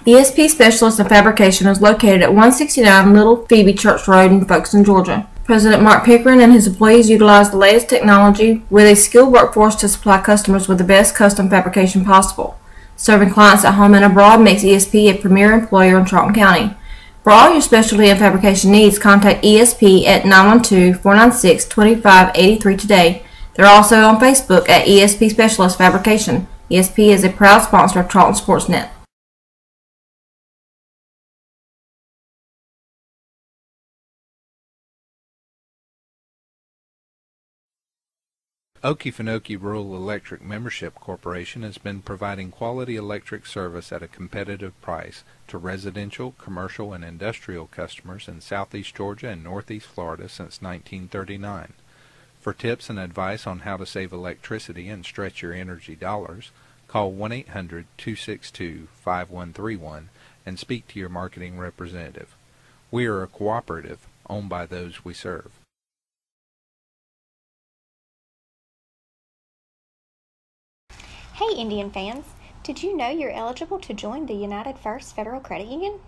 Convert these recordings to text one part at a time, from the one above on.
ESP Specialist in Fabrication is located at 169 Little Phoebe Church Road in Folkestone, Georgia. President Mark Pickering and his employees utilize the latest technology with a skilled workforce to supply customers with the best custom fabrication possible. Serving clients at home and abroad makes ESP a premier employer in Charlton County. For all your specialty and fabrication needs, contact ESP at 912-496-2583 today. They're also on Facebook at ESP Specialist Fabrication. ESP is a proud sponsor of Charlton Sportsnet. Okefenokee Rural Electric Membership Corporation has been providing quality electric service at a competitive price to residential, commercial, and industrial customers in southeast Georgia and northeast Florida since 1939. For tips and advice on how to save electricity and stretch your energy dollars, call 1-800-262-5131 and speak to your marketing representative. We are a cooperative owned by those we serve. Hey Indian fans, did you know you're eligible to join the United First Federal Credit Union?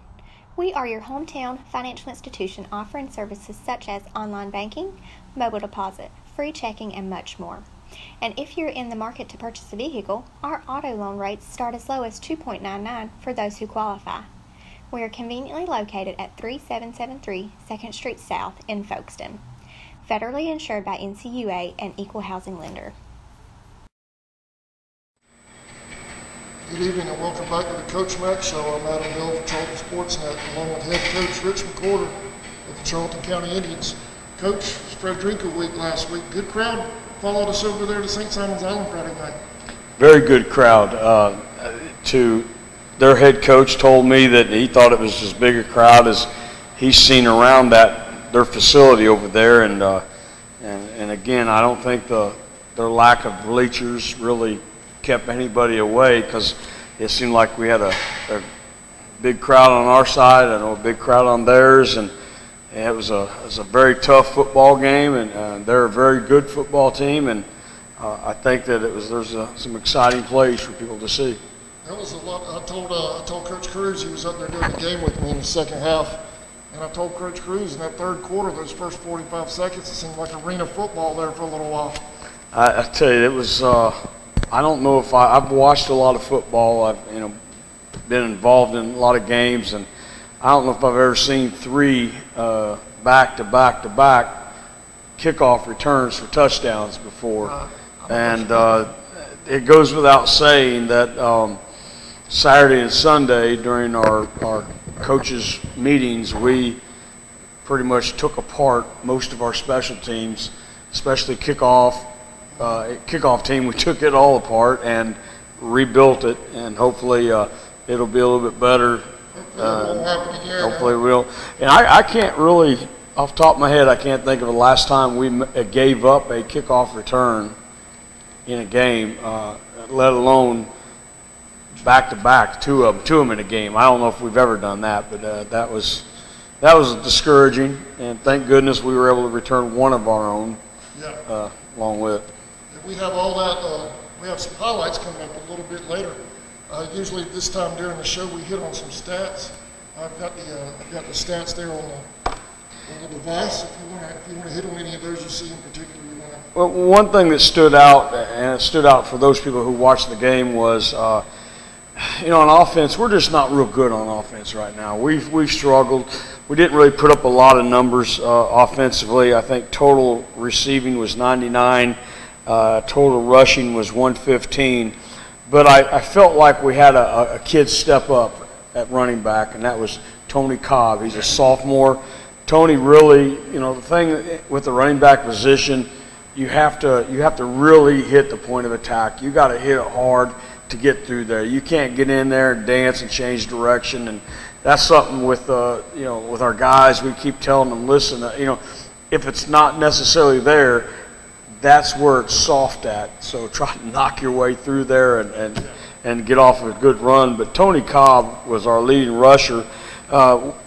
We are your hometown financial institution offering services such as online banking, mobile deposit, free checking, and much more. And if you're in the market to purchase a vehicle, our auto loan rates start as low as 2.99 for those who qualify. We are conveniently located at 3773 2nd Street South in Folkestone. Federally insured by NCUA and equal housing lender. Good evening and welcome back to the Coach Mack Show. I'm Adam Bill for Charlton Sportsnet, along with head coach Rich McCorder of the Charlton County Indians. Coach, it's Frederica week last week. Good crowd followed us over there to St. Simon's Island Friday night. Very good crowd. Their head coach told me that he thought it was as big a crowd as he's seen around their facility over there. And again, I don't think their lack of bleachers really kept anybody away, because it seemed like we had a big crowd on our side and a big crowd on theirs, and it was a very tough football game, and they're a very good football team, and I think that there's some exciting plays for people to see. That was a lot. I told Coach Cruz, he was up there doing the game with me in the second half, and I told Coach Cruz in that third quarter, those first 45 seconds, it seemed like arena football there for a little while. I tell you, it was. I don't know if I've watched a lot of football. I've been involved in a lot of games, and I don't know if I've ever seen three back-to-back kickoff returns for touchdowns before. And it goes without saying that Saturday and Sunday during our coaches' meetings, we pretty much took apart most of our special teams, especially kickoff team. We took it all apart and rebuilt it, and hopefully it'll be a little bit better. Hopefully we'll. And I can't really, off the top of my head, I can't think of the last time we gave up a kickoff return in a game, let alone back-to-back, two of them in a game. I don't know if we've ever done that, but that was discouraging, and thank goodness we were able to return one of our own along with it. We have all that. We have some highlights coming up a little bit later. Usually this time during the show we hit on some stats. I've got the stats there on the device. If you want to hit on any of those you see in particular, you want to. Well, one thing that stood out, and it stood out for those people who watched the game, was on offense, we're just not real good on offense right now. We've struggled. We didn't really put up a lot of numbers offensively. I think total receiving was 99. Total rushing was 115, but I felt like we had a kid step up at running back, and that was Tony Cobb. He's a sophomore. Tony really, the thing with the running back position, you have to really hit the point of attack. You got to hit it hard to get through there. You can't get in there and dance and change direction, and that's something with with our guys. We keep telling them, listen, if it's not necessarily there, that's where it's soft at. So try to knock your way through there and get off a good run. But Tony Cobb was our leading rusher.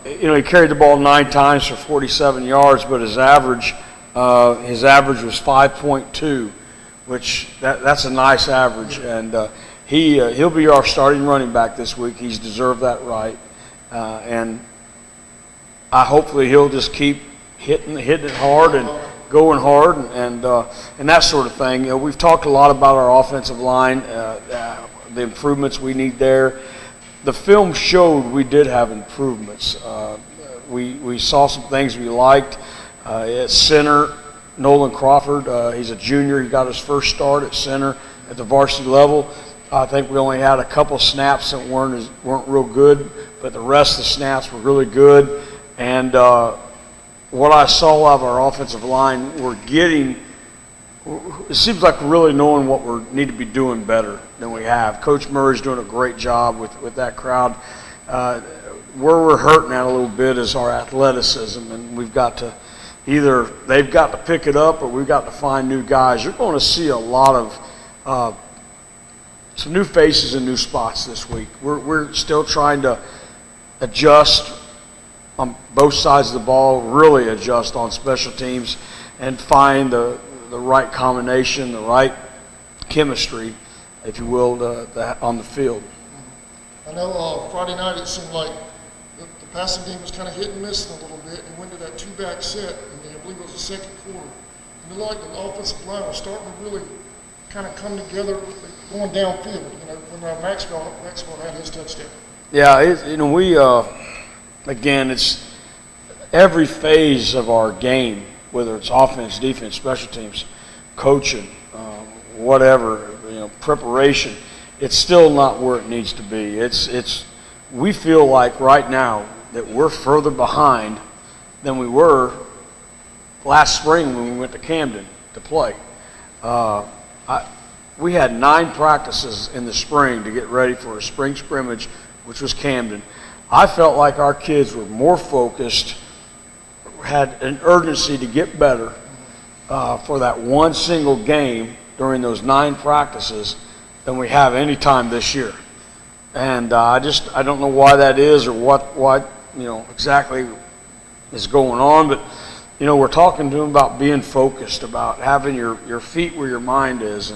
He carried the ball 9 times for 47 yards, but his average was 5.2, which that's a nice average. And he'll be our starting running back this week. He's deserved that right, and hopefully he'll just keep hitting it hard and going hard and that sort of thing. You know, we've talked a lot about our offensive line, the improvements we need there. The film showed we did have improvements. We saw some things we liked. At center, Nolan Crawford, he's a junior. He got his first start at center at the varsity level. I think we only had a couple snaps that weren't real good, but the rest of the snaps were really good. And what I saw of our offensive line, it seems like we're really knowing what we need to be doing better than we have. Coach Murray's doing a great job with that crowd. Where we're hurting at a little bit is our athleticism, and we've got to either they've got to pick it up or we've got to find new guys. You're going to see a lot of some new faces in new spots this week. We're still trying to adjust on both sides of the ball, really adjust on special teams and find the right combination, the right chemistry, if you will, on the field. I know Friday night it seemed like the passing game was kind of hit and miss a little bit, and went to that two-back set, and I believe it was the second quarter. And it looked like the offensive line was starting to really kind of come together, going downfield. You know, when Maxwell had his touchdown. Yeah, you know, we again, it's every phase of our game, whether it's offense, defense, special teams, coaching, whatever, you know, preparation. It's still not where it needs to be. We feel like right now that we're further behind than we were last spring when we went to Camden to play. We had 9 practices in the spring to get ready for a spring scrimmage, which was Camden. I felt like our kids were more focused, had an urgency to get better for that one single game during those 9 practices than we have any time this year. And I don't know why that is or what you know exactly is going on, but you know, we're talking to them about being focused, about having your feet where your mind is,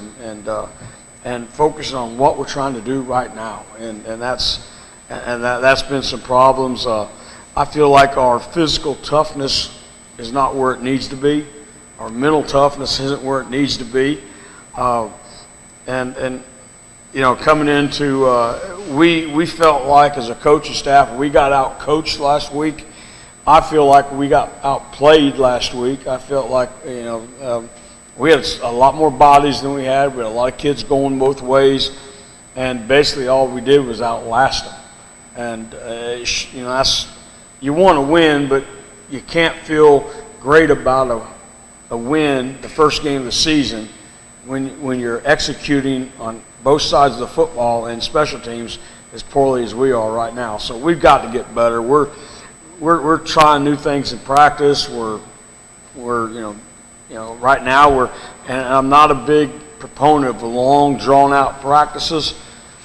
and focusing on what we're trying to do right now. And that's been some problems. I feel like our physical toughness is not where it needs to be. Our mental toughness isn't where it needs to be. And you know, coming into we felt like as a coaching staff we got out coached last week. I feel like we got outplayed last week. I felt like, you know, we had a lot more bodies than we had. We had a lot of kids going both ways, and basically all we did was outlast them. And you know, you want to win, but you can't feel great about a win the first game of the season when you're executing on both sides of the football and special teams as poorly as we are right now. So we've got to get better. We're trying new things in practice. We're you know right now and I'm not a big proponent of long drawn out practices,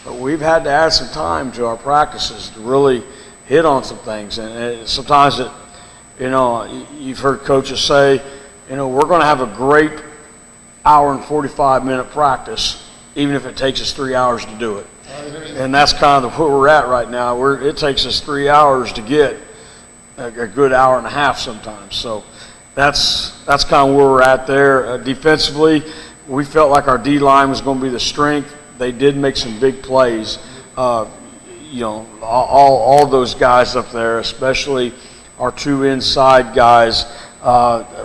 but we've had to add some time to our practices to really hit on some things. And sometimes you know, you've heard coaches say, you know, we're going to have a great hour and 45-minute practice, even if it takes us 3 hours to do it. And that's kind of where we're at right now. It takes us 3 hours to get a good hour and a half sometimes. So that's kind of where we're at there. Defensively, we felt like our D-line was going to be the strength. They did make some big plays. You know, all those guys up there, especially our 2 inside guys,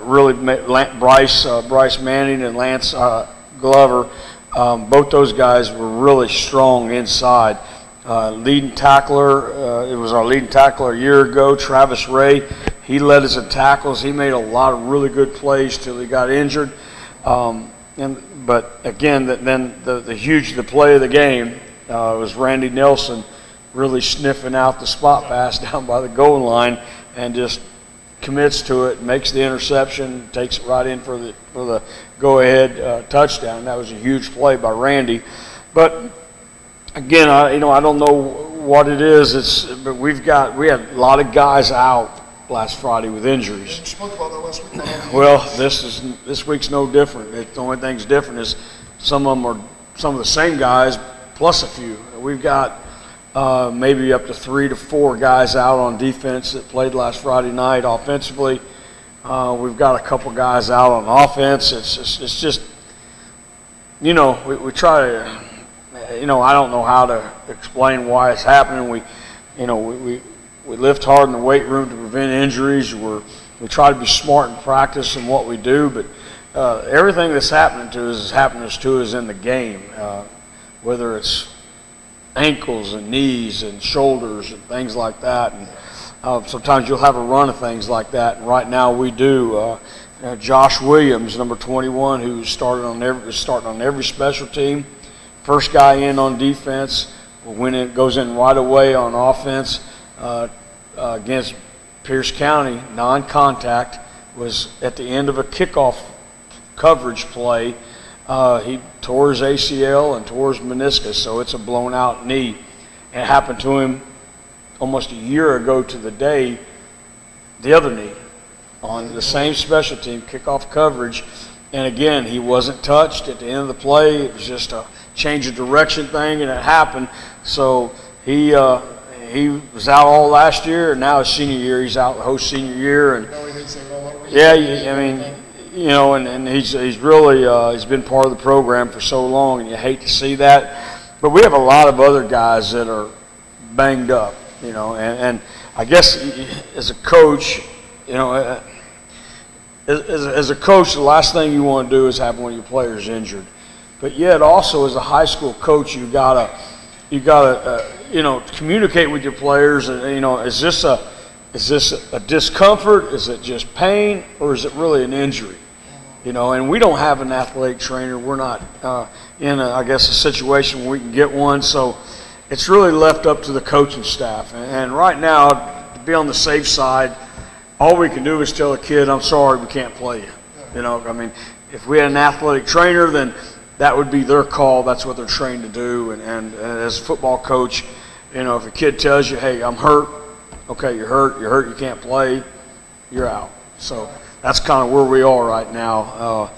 really Bryce Manning and Lance Glover, both those guys were really strong inside. Leading tackler, it was our leading tackler a year ago, Travis Ray. He led us in tackles. He made a lot of really good plays till he got injured. But again, then the play of the game was Randy Nelson really sniffing out the spot pass down by the goal line and just commits to it, makes the interception, takes it right in for the go-ahead touchdown. That was a huge play by Randy. But again, I don't know what it is. But we had a lot of guys out last Friday with injuries. You spoke about that last week. Well, this week's no different. The only thing's different is some of the same guys plus a few. We've got maybe up to 3 to 4 guys out on defense that played last Friday night offensively. We've got a couple guys out on offense. It's just, we try to, I don't know how to explain why it's happening. We lift hard in the weight room to prevent injuries. We try to be smart in practice in what we do, but everything that's happening to us is happening to us in the game, whether it's ankles and knees and shoulders and things like that. And sometimes you'll have a run of things like that. And right now we do. Josh Williams, number 21, who's starting on every special team, first guy in on defense. When it goes in right away on offense against Pierce County, non-contact, was at the end of a kickoff coverage play. He tore his ACL and tore his meniscus, so it's a blown out knee. And it happened to him almost a year ago to the day, the other knee, on the same special team, kickoff coverage. And again, he wasn't touched at the end of the play. It was just a change of direction thing, and it happened. So he was out all last year, and now his senior year, he's out the whole senior year. And yeah, and he's really he's been part of the program for so long, and you hate to see that. But we have a lot of other guys that are banged up, and I guess as a coach, as a coach, the last thing you want to do is have one of your players injured. But yet also as a high school coach, you gotta communicate with your players. And is this a discomfort? Is it just pain, or is it really an injury? And we don't have an athletic trainer. We're not in a situation where we can get one. So it's really left up to the coaching staff. And right now, to be on the safe side, all we can do is tell a kid, "I'm sorry, we can't play you." If we had an athletic trainer, then that would be their call. That's what they're trained to do. And as a football coach, if a kid tells you, "Hey, I'm hurt," okay, you're hurt, you can't play, you're out. So that's kind of where we are right now.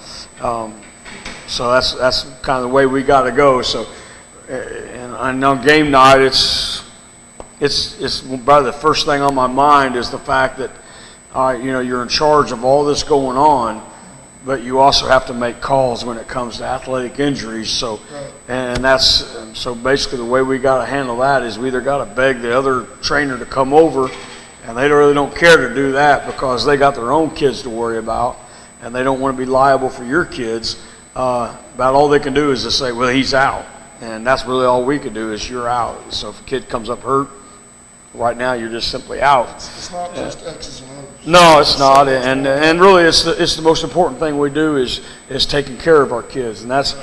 So that's kind of the way we got to go. So, and I know game night, it's probably the first thing on my mind is the fact that you're in charge of all this going on, but you also have to make calls when it comes to athletic injuries. So, and so basically the way we got to handle that is we either got to beg the other trainer to come over, and they really don't care to do that because they got their own kids to worry about, and they don't want to be liable for your kids. About all they can do is just say, "Well, he's out," and that's really all we can do is you're out. So if a kid comes up hurt, right now you're just simply out. It's not just X's and O's. No, it's not, and really it's the most important thing we do is taking care of our kids, and that's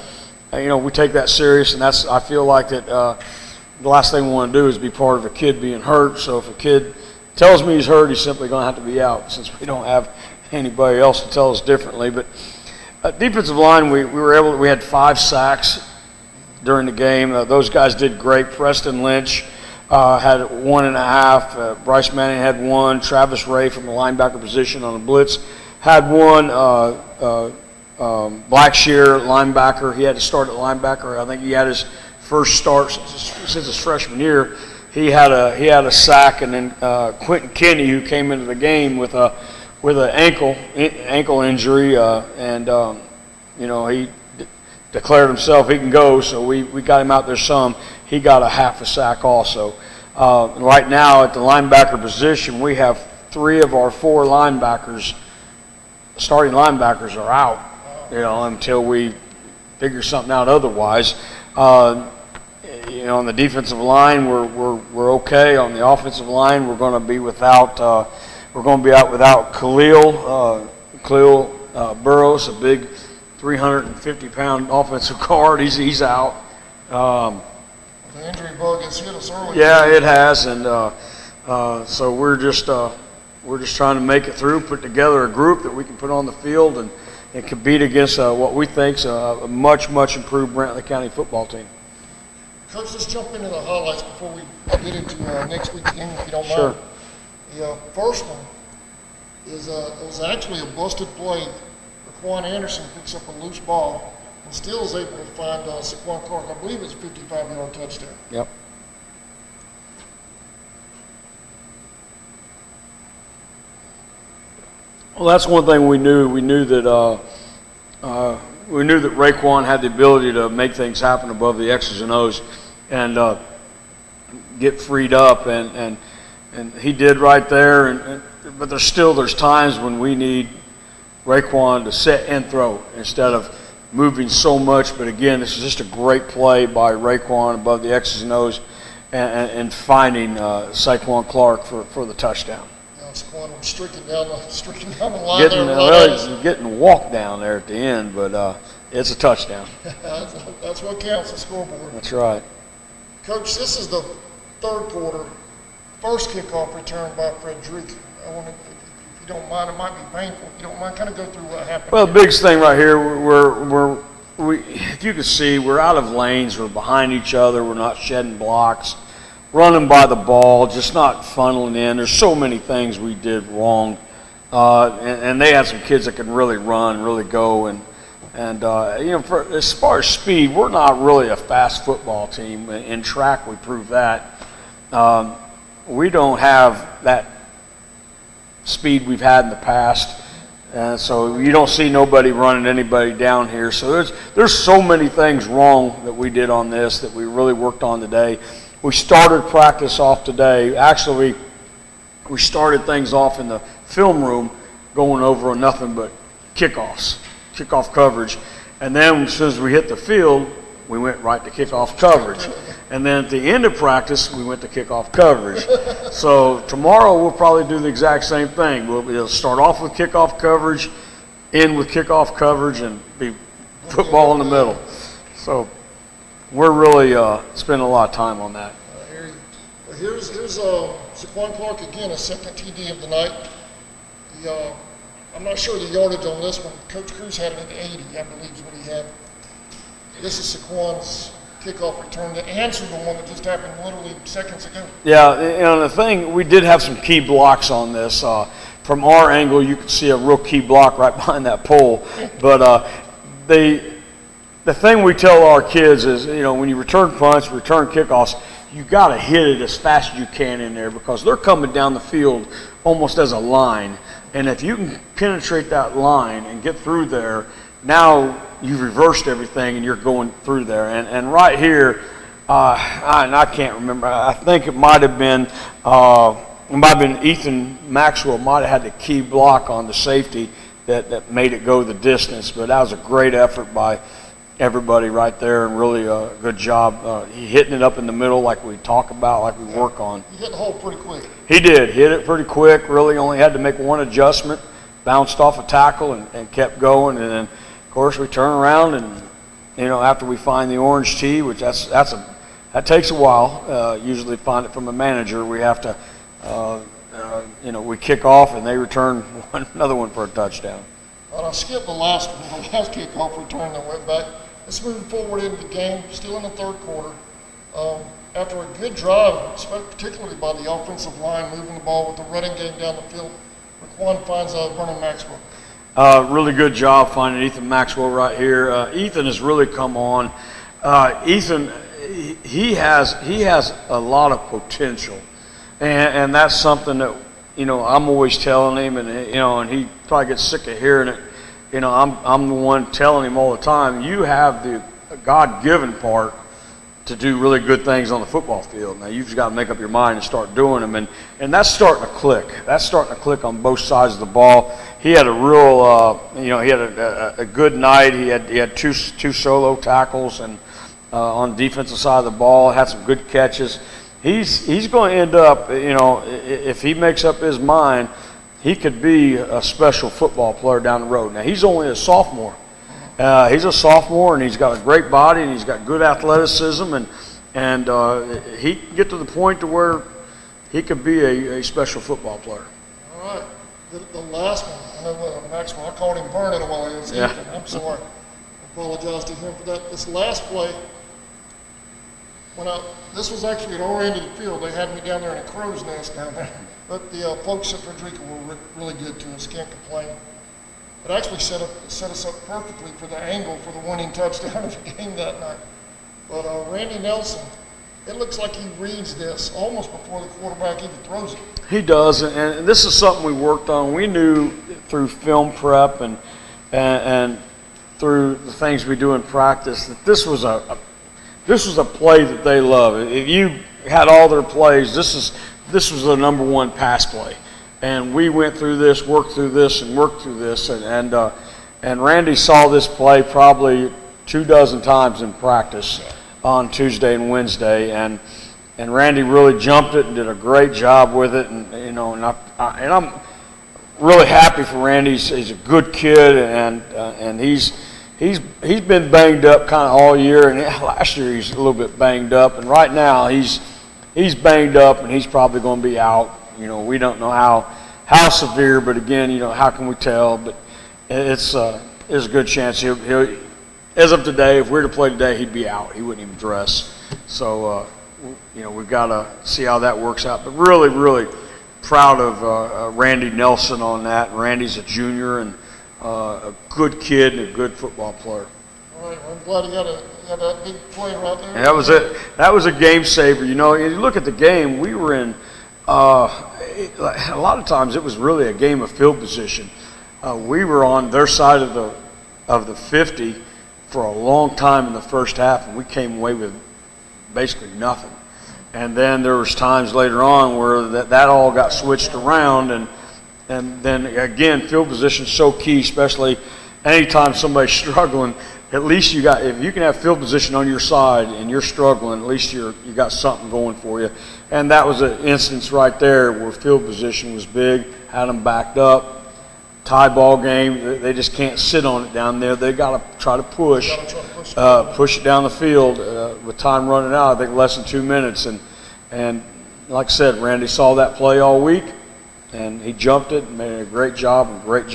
we take that serious, and that's I feel like that the last thing we want to do is be part of a kid being hurt. So if a kid tells me he's hurt, he's simply going to have to be out, since we don't have anybody else to tell us differently. But defensive line, we had 5 sacks during the game. Those guys did great. Preston Lynch had 1.5. Bryce Manning had 1. Travis Ray from the linebacker position on the blitz had 1. Blackshear, linebacker, he had to start at linebacker. I think he had his first start since his freshman year. He had a sack, and then Quentin Kinney, who came into the game with an ankle injury, and he declared himself he can go, so we got him out there some. He got a half a sack also. Right now at the linebacker position, we have 3 of our 4 linebackers, starting linebackers, are out, until we figure something out otherwise. On the defensive line, we're okay. On the offensive line, we're going to be without Khalil Burrows, a big 350-pound offensive guard. He's out. The injury bug has hit us early. Yeah, it has, and so we're just trying to make it through, put together a group that we can put on the field and compete against what we think's a much improved Brantley County football team. Coach, let's jump into the highlights before we get into next week's game, if you don't mind. Sure. The first one is it was actually a busted play. Quan Anderson picks up a loose ball, and still is able to find Saquon Clark. I believe it's a 55-yard touchdown. Yep. Well, that's one thing we knew. We knew that Raekwon had the ability to make things happen above the X's and O's, and get freed up, and he did right there. But there's times when we need Raekwon to set and throw instead of moving so much. But again, this is just a great play by Raekwon above the X's and O's, and finding Saquon Clark for the touchdown. Saquon was streaking down the line. Getting walked down there at the end, but it's a touchdown. That's what counts, the scoreboard. That's right. Coach, this is the third quarter, first kickoff return by Frederica. I want to, if you don't mind, it might be painful. If you don't mind, kind of go through what happened. Well, the biggest thing right here, if you can see, we're out of lanes. We're behind each other. We're not shedding blocks. Running by the ball, just not funneling in. There's so many things we did wrong, and they had some kids that can really run, really go, and as far as speed, we're not really a fast football team. In track, we proved that. We don't have that speed we've had in the past, so you don't see nobody running anybody down here. So there's so many things wrong that we did on this that we really worked on today. We started practice off today. Actually, we started things off in the film room going over nothing but kickoff coverage. And then as soon as we hit the field, we went right to kickoff coverage. And then at the end of practice, we went to kickoff coverage. So tomorrow we'll probably do the exact same thing. We'll start off with kickoff coverage, end with kickoff coverage, and be football in the middle. So we're really spending a lot of time on that. Here's Saquon Clark again, a second TD of the night. I'm not sure the yardage on this one. Coach Cruz had it at 80, I believe is what he had. This is Saquon's kickoff return to answer the one that just happened literally seconds ago. Yeah, the thing, we did have some key blocks on this. From our angle, you could see a real key block right behind that pole. But the thing we tell our kids is, when you return punts, return kickoffs, you got to hit it as fast as you can in there because they're coming down the field almost as a line. And if you can penetrate that line and get through there, now you've reversed everything and you're going through there. And right here, I can't remember. I think it might have been Ethan Maxwell might have had the key block on the safety that made it go the distance. But that was a great effort by everybody right there, and really a good job. He hitting it up in the middle like we talk about, like we work on. He hit the hole pretty quick. He did. Hit it pretty quick. Really only had to make one adjustment. Bounced off a tackle and kept going. And then, of course, we turn around and, after we find the orange tee, which that takes a while. Usually find it from a manager. We have to, we kick off and they return another one for a touchdown. And I skipped the last one, the last kickoff return that went back. Let's move forward into the game, still in the third quarter. After a good drive, particularly by the offensive line, moving the ball with the running game down the field, Raekwon finds Vernon Maxwell. Really good job finding Ethan Maxwell right here. Ethan has really come on. Ethan, he has a lot of potential, and that's something that I'm always telling him, and he probably gets sick of hearing it. I'm the one telling him all the time. You have the God-given part to do really good things on the football field. Now you've just got to make up your mind and start doing them, and that's starting to click. That's starting to click on both sides of the ball. He had a real, he had a good night. He had two solo tackles, and on the defensive side of the ball, had some good catches. He's going to end up, if he makes up his mind, he could be a special football player down the road. Now he's only a sophomore. He's a sophomore, and he's got a great body, and he's got good athleticism, and he can get to the point to where he could be a special football player. All right. The last one, I know Maxwell, I called him Vernon a while ago. Yeah. I'm sorry. I apologize to him for that. This last play, this was actually at our end of the field. They had me down there in a crow's nest down there. But the folks at Frederica were really good to us. Can't complain. It actually set us up perfectly for the angle for the winning touchdown of the game that night. But Randy Nelson, it looks like he reads this almost before the quarterback even throws it. He does, and this is something we worked on. We knew through film prep and through the things we do in practice that this was a play that they love. If you had all their plays, this was the number one pass play. And we went through this, worked through this, and Randy saw this play probably 24 times in practice on Tuesday and Wednesday, and Randy really jumped it and did a great job with it, and I'm really happy for Randy. He's a good kid, and he's been banged up kind of all year, and last year he's a little bit banged up, and right now he's banged up, and he's probably going to be out. We don't know how severe, but again, how can we tell? But it's a good chance he'll as of today, if we were to play today, he'd be out. He wouldn't even dress. So we've got to see how that works out. But really, really proud of Randy Nelson on that. Randy's a junior and a good kid and a good football player. All right, well, I'm glad he got that big play right there. And that was it. That was a game saver. You look at the game, we were in a lot of times it was really a game of field position. We were on their side of the 50 for a long time in the first half, and we came away with basically nothing. And then there was times later on where that all got switched around, and then again, field position is so key, especially anytime somebody's struggling. At least if you can have field position on your side and you're struggling, at least you got something going for you. And that was an instance right there where field position was big, had them backed up. Tie ball game, they just can't sit on it down there. They got to try to push it down the field with time running out. I think less than 2 minutes. And like I said, Randy saw that play all week, and he jumped it and made a great job. Randy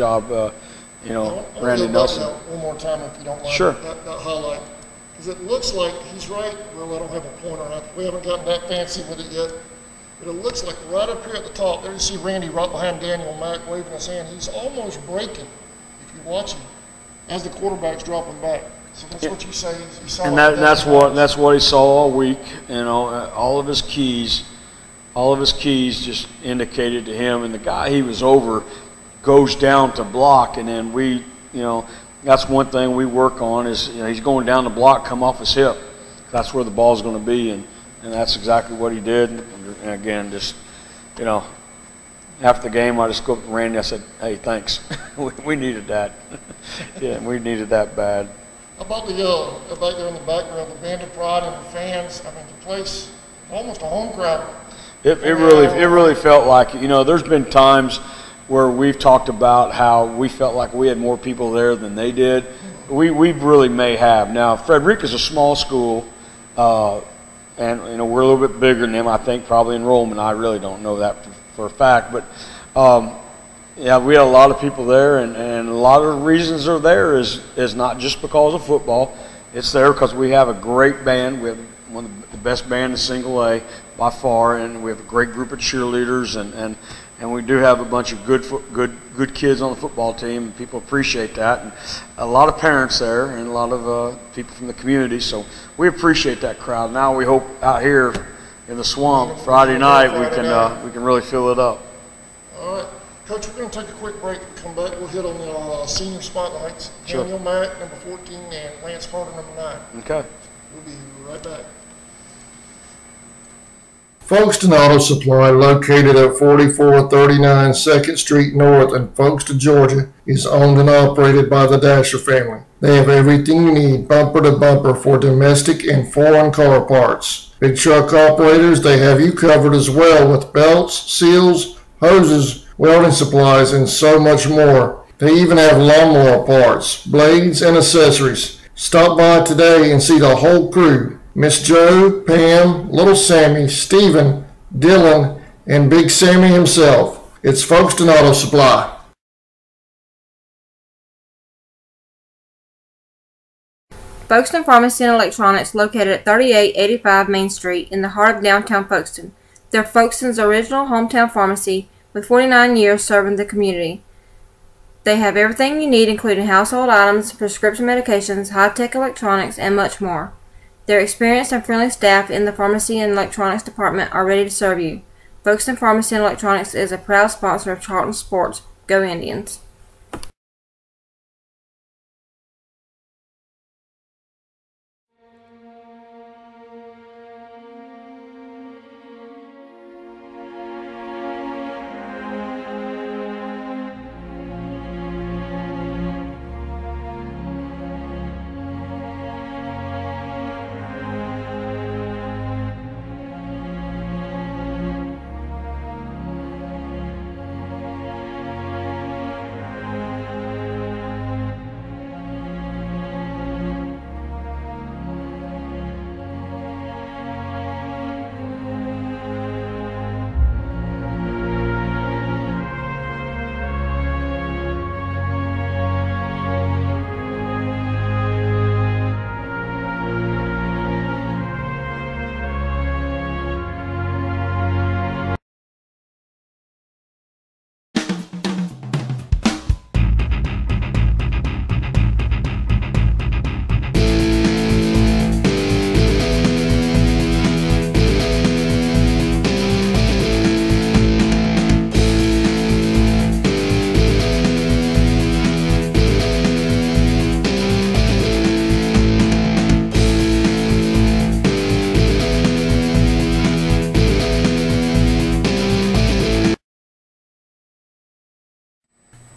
Nelson. One more time, if you don't mind. Sure. That highlight, because it looks like he's right. Well, I don't have a pointer. We haven't gotten that fancy with it yet. But it looks like right up here at the top, there you see Randy right behind Daniel Mack waving his hand. He's almost breaking, if you watch him, as the quarterback's dropping back. So that's what you say. You saw and that's what he saw all week. All of his keys just indicated to him, and the guy he was over goes down to block, and then that's one thing we work on is he's going down the block, come off his hip. That's where the ball's going to be, and that's exactly what he did. And again, just after the game, I just go up to Randy. I said, "Hey, thanks. we needed that. Yeah, we needed that bad." How about the back there in the background, the band of pride and the fans? I mean, the place almost a home crowd. It really felt like There's been times where we've talked about how we felt like we had more people there than they did. We really may have. Now, Frederica's a small school. And we're a little bit bigger than them, I think, probably enrollment. I really don't know that for a fact, but we had a lot of people there, and a lot of the reasons they're there is not just because of football. It's there because we have a great band. We have one of the best band in single A by far, and we have a great group of cheerleaders, and we do have a bunch of good kids on the football team, and people appreciate that, and a lot of parents there, and a lot of people from the community. So we appreciate that crowd. Now we hope out here in the swamp Friday night we can really fill it up. All right, Coach, we're going to take a quick break. Come back, we'll hit on the senior spotlights. Sure. Daniel Mack, number 14, and Lance Carter, number 9. Okay. We'll be right back. Folkestone Auto Supply, located at 4439 2nd Street North in Folkestone, Georgia, is owned and operated by the Dasher family. They have everything you need bumper to bumper for domestic and foreign car parts. Big truck operators, they have you covered as well with belts, seals, hoses, welding supplies, and so much more. They even have lawnmower parts, blades, and accessories. Stop by today and see the whole crew. Miss Joe, Pam, Little Sammy, Stephen, Dylan, and Big Sammy himself. It's Folkestone Auto Supply. Folkestone Pharmacy and Electronics, located at 3885 Main Street in the heart of downtown Folkestone. They're Folkestone's original hometown pharmacy with 49 years serving the community. They have everything you need, including household items, prescription medications, high-tech electronics, and much more. Their experienced and friendly staff in the pharmacy and electronics department are ready to serve you. Folkestone Pharmacy and Electronics is a proud sponsor of Charlton Sports. Go Indians!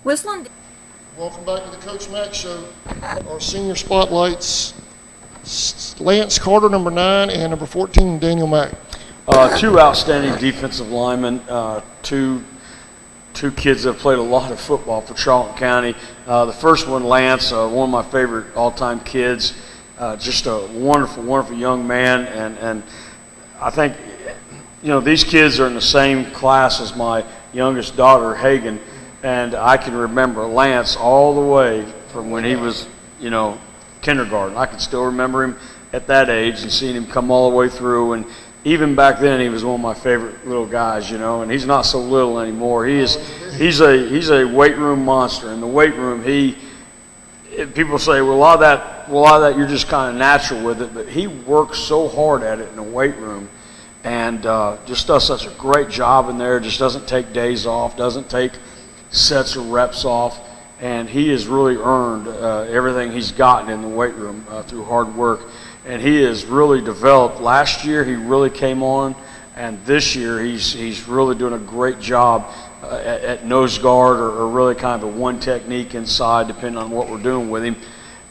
Whistling. Welcome back to the Coach Mack Show. Our senior spotlights, Lance Carter, number 9, and number 14, Daniel Mack. Two outstanding defensive linemen, two kids that have played a lot of football for Charlton County. The first one, Lance, one of my favorite all-time kids, just a wonderful, wonderful young man, and I think, you know, these kids are in the same class as my youngest daughter, Hagen. And I can remember Lance all the way from when he was, you know, kindergarten. I can still remember him at that age and seeing him come all the way through. And even back then, he was one of my favorite little guys, you know. And he's not so little anymore. He's a weight room monster. In the weight room, people say, well, a lot of that you're just kind of natural with it. But he works so hard at it in the weight room, and just does such a great job in there. Just doesn't take days off, doesn't take sets or reps off, and he has really earned everything he's gotten in the weight room through hard work, and he has really developed. Last year he really came on, and this year he's really doing a great job at nose guard or really kind of a one technique inside, depending on what we're doing with him.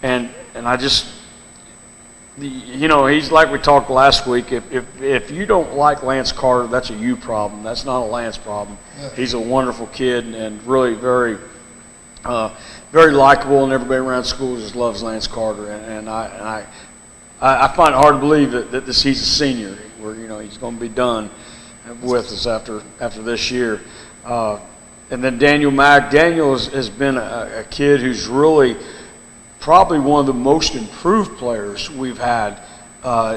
And I just, you know, he's like we talked last week. If you don't like Lance Carter, that's a you problem. That's not a Lance problem. Yeah. He's a wonderful kid and really very, very likable, and everybody around school just loves Lance Carter. And I find it hard to believe that he's a senior, where, you know, he's going to be done with us after this year. And then Daniel Mack. Daniel has been a kid who's really probably one of the most improved players we've had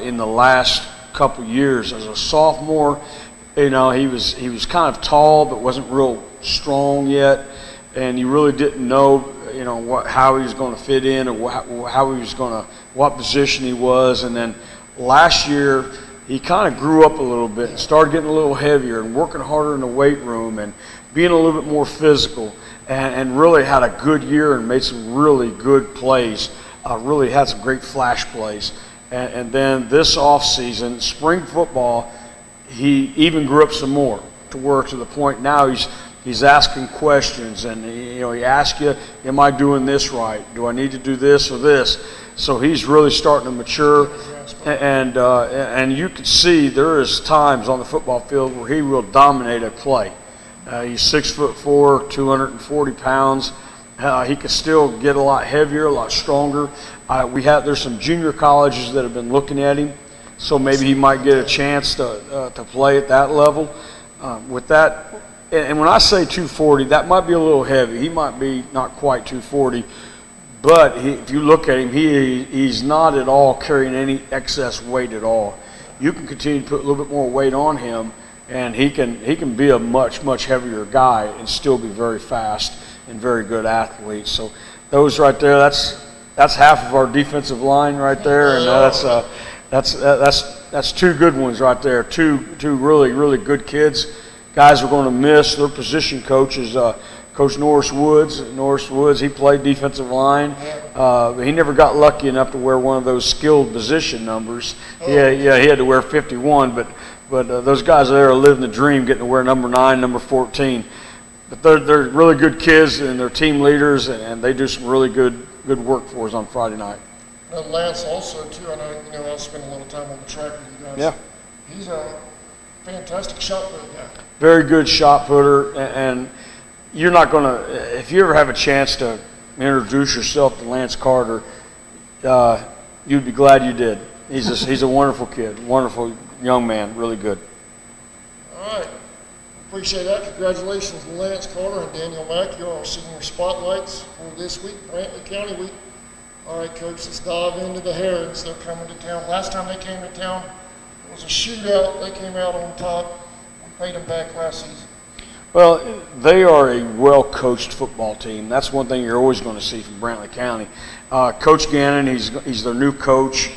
in the last couple years. As a sophomore, you know, he was kind of tall but wasn't real strong yet, and you really didn't know, you know, how he was going to fit in, or how he was going to, what position he was. And then last year he kind of grew up a little bit and started getting a little heavier and working harder in the weight room and being a little bit more physical, and really had a good year and made some really good plays. Really had some great flash plays. And then this off season, spring football, he even grew up some more, to the point now he's asking questions, and you know, he asks you, am I doing this right? Do I need to do this or this? So he's really starting to mature, and you can see there is times on the football field where he will dominate a play. He's 6'4", 240 pounds. He can still get a lot heavier, a lot stronger. There's some junior colleges that have been looking at him, so maybe he might get a chance to play at that level. With that, and when I say 240, that might be a little heavy. He might be not quite 240, but if you look at him, he's not at all carrying any excess weight at all. You can continue to put a little bit more weight on him, and he can be a much heavier guy and still be very fast. and very good athletes. So those right there, that's half of our defensive line right there, and that's two good ones right there. Two really good kids. Guys we're going to miss. Their position coach is Coach Norris Woods. Norris Woods, he played defensive line. He never got lucky enough to wear one of those skilled position numbers. He had to wear 51, but those guys there are living the dream, getting to wear number 9, number 14. But they're really good kids, and they're team leaders, and they do some really good work for us on Friday night. Lance also too. I know I spent a little time on the track with you guys. Yeah, he's a fantastic shot putter guy. Very good shot putter, and you're not going to, if you ever have a chance to introduce yourself to Lance Carter, you'd be glad you did. He's a wonderful kid, wonderful young man, really good. All right. Appreciate that. Congratulations to Lance Carter and Daniel Mack. You're our senior spotlights for this week, Brantley County week. All right, Coach, let's dive into the Herons. They're coming to town. Last time they came to town, it was a shootout. They came out on top. We paid them back last season. Well, they are a well-coached football team. That's one thing you're always going to see from Brantley County. Coach Gannon, he's their new coach.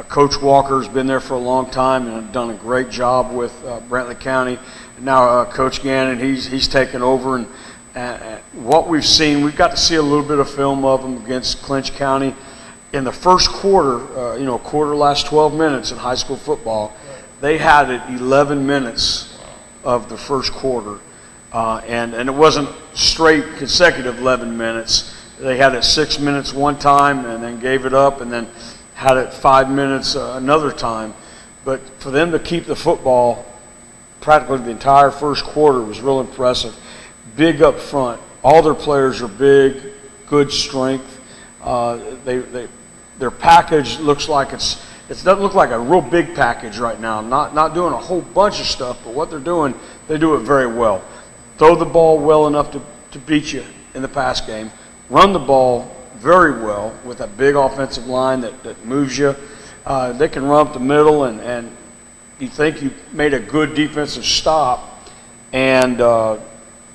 Coach Walker's been there for a long time and done a great job with Brantley County. Now Coach Gannon, he's taken over, and what we've seen, we've got to see a little bit of film of them against Clinch County. In the first quarter, quarter lasts 12 minutes in high school football. They had it 11 minutes of the first quarter, and it wasn't straight consecutive 11 minutes. They had it 6 minutes one time and then gave it up, and then had it 5 minutes another time. But for them to keep the football practically the entire first quarter was real impressive. Big up front. All their players are big, good strength. Their package looks like it doesn't look like a real big package right now. Not doing a whole bunch of stuff, but what they're doing, they do it very well. Throw the ball well enough to beat you in the pass game. Run the ball very well with a big offensive line that moves you. They can run up the middle, and you think you made a good defensive stop, and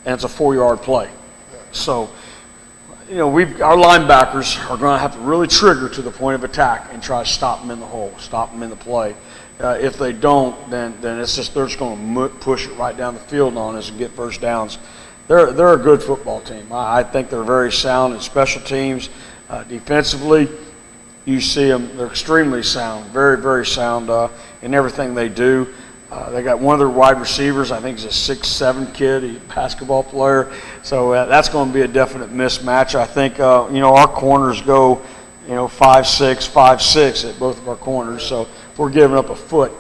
it's a 4-yard play. So, our linebackers are going to have to really trigger to the point of attack and try to stop them in the hole, stop them in the play. If they don't, then it's just they're just going to push it right down the field on us and get first downs. They're a good football team. I think they're very sound in special teams. Defensively, you see them; they're extremely sound, very, very sound in everything they do. They got one of their wide receivers, I think he's a 6'7" kid, he's a basketball player. So that's going to be a definite mismatch. I think, our corners go, 5'6", 5'6" at both of our corners. So we're giving up a foot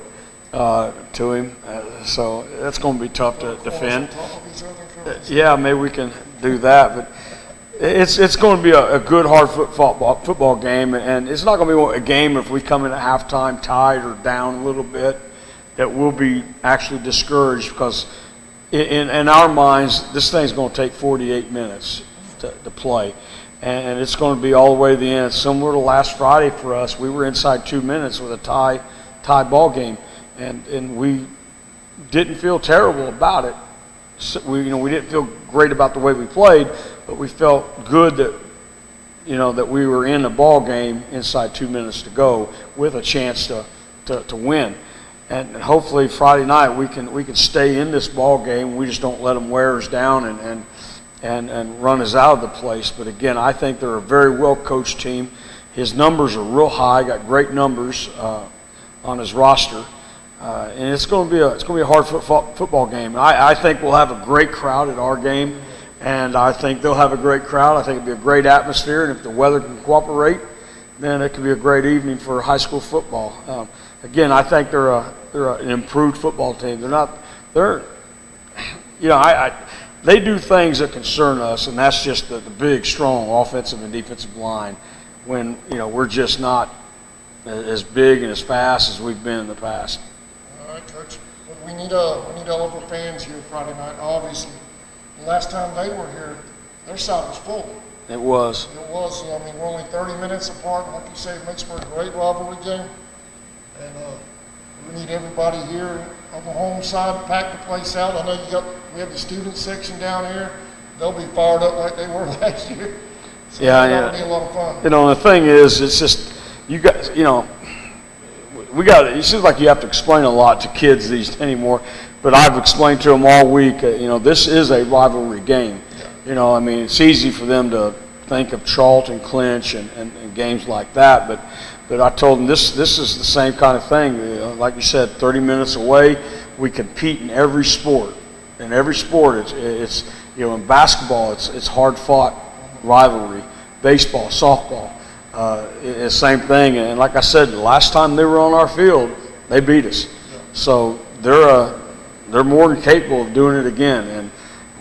to him. So that's going to be tough to defend. Yeah, maybe we can do that. But it's going to be a good, hard football game. And it's not going to be a game if we come in at halftime tied or down a little bit, that we'll be actually discouraged, because in our minds, this thing's going to take 48 minutes to play. And it's going to be all the way to the end. Similar to last Friday for us, we were inside 2 minutes with a tie ball game. And we didn't feel terrible about it. So we didn't feel great about the way we played, but we felt good that, that we were in the ball game inside 2 minutes to go with a chance to win. And hopefully Friday night we can stay in this ball game. We just don't let them wear us down and run us out of the place. But again, I think they're a very well coached team. His numbers are real high. Got great numbers on his roster, and it's going to be a hard football game. I think we'll have a great crowd at our game, and I think they'll have a great crowd. I think it'll be a great atmosphere, and if the weather can cooperate, then it could be a great evening for high school football. Again, I think they're an improved football team. They do things that concern us, and that's just the big, strong offensive and defensive line. When we're just not as big and as fast as we've been in the past. All right, Coach. We need all of our fans here Friday night. Obviously, the last time they were here, their side was full. It was. It was. We're only 30 minutes apart. Like you say, it makes for a great rivalry game. And we need everybody here on the home side to pack the place out. I know we have the student section down here. they'll be fired up like they were last year. So Yeah, that'll be a lot of fun. You know, the thing is, it's just, you guys, you know, it seems like you have to explain a lot to kids anymore, but I've explained to them all week, you know, this is a rivalry game. You know, I mean, it's easy for them to think of Charlton, Clinch, and games like that, but I told them this is the same kind of thing. You know, like you said, 30 minutes away, we compete in every sport. In every sport, it's you know, in basketball, it's hard-fought rivalry. Baseball, softball, it's the same thing. And like I said, the last time they were on our field, they beat us. So they're more than capable of doing it again. And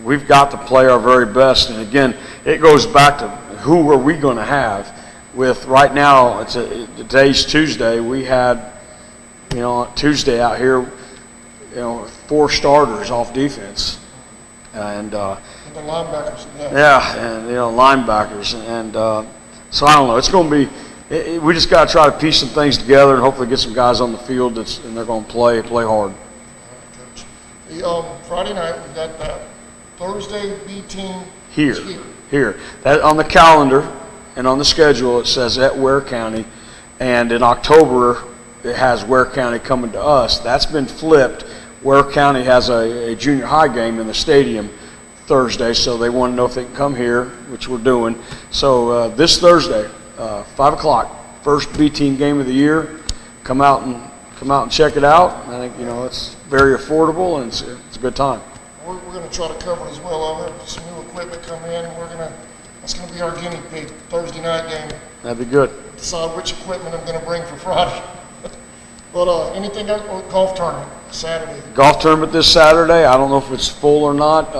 we've got to play our very best. And again, it goes back to who are we going to have. With right now, today's Tuesday. We had, you know, Tuesday out here, you know, 4 starters off defense, and the linebackers. and you know, linebackers, and so I don't know. It's going to be. We just got to try to piece some things together and hopefully get some guys on the field and they're going to play hard. All right, Coach. The Friday night we got that Thursday B team here. That on the calendar. And on the schedule, it says at Ware County, and in October, it has Ware County coming to us. That's been flipped. Ware County has a junior high game in the stadium Thursday, so they want to know if they can come here, which we're doing. So this Thursday, 5 o'clock, first B team game of the year. Come out and check it out. I think, you know, it's very affordable and it's a good time. We're going to try to cover it as well. I'll have some new equipment come in. That's going to be our guinea pig Thursday night game. That'd be good. Decide which equipment I'm going to bring for Friday. But anything else? Golf tournament Saturday. Golf tournament this Saturday. I don't know if it's full or not.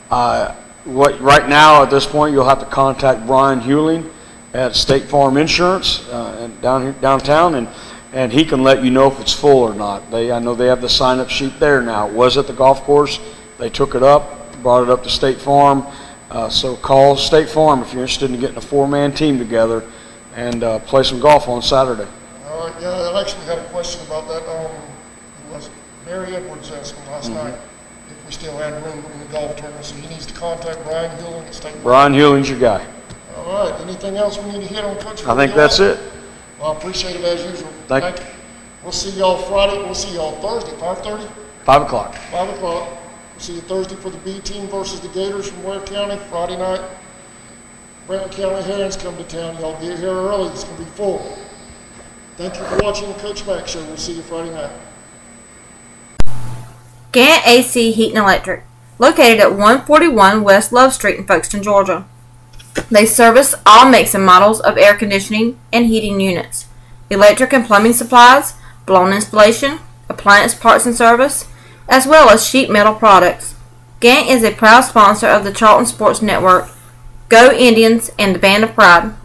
Right now at this point, you'll have to contact Brian Hewling at State Farm Insurance and downtown, and he can let you know if it's full or not. I know they have the sign-up sheet there now. It was at the golf course. They took it up, brought it up to State Farm. So call State Farm if you're interested in getting a 4-man team together and play some golf on Saturday. All right, yeah, I actually had a question about that. Who was it? Barry Edwards asked me last night if we still had room in the golf tournament, so he needs to contact Brian Hewling at State Farm. Brian Hewling's your guy. All right, anything else we need to hit on, Coach? I think that's it. Well, I appreciate it as usual. Thank you. We'll see y'all Friday. We'll see y'all Thursday, 5:30? 5 o'clock. 5 o'clock. We'll see you Thursday for the B team versus the Gators from Ware County. Friday night, Brantley County Herons come to town. Y'all get here early. It's going to be full. Thank you for watching the Coach Mack Show. We'll see you Friday night. Gant AC Heat and Electric, located at 141 West Love Street in Folkestone, Georgia. They service all makes and models of air conditioning and heating units, electric and plumbing supplies, blown installation, appliance parts and service, as well as sheet metal products. Gant is a proud sponsor of the Charlton Sports Network, Go Indians, and the Band of Pride.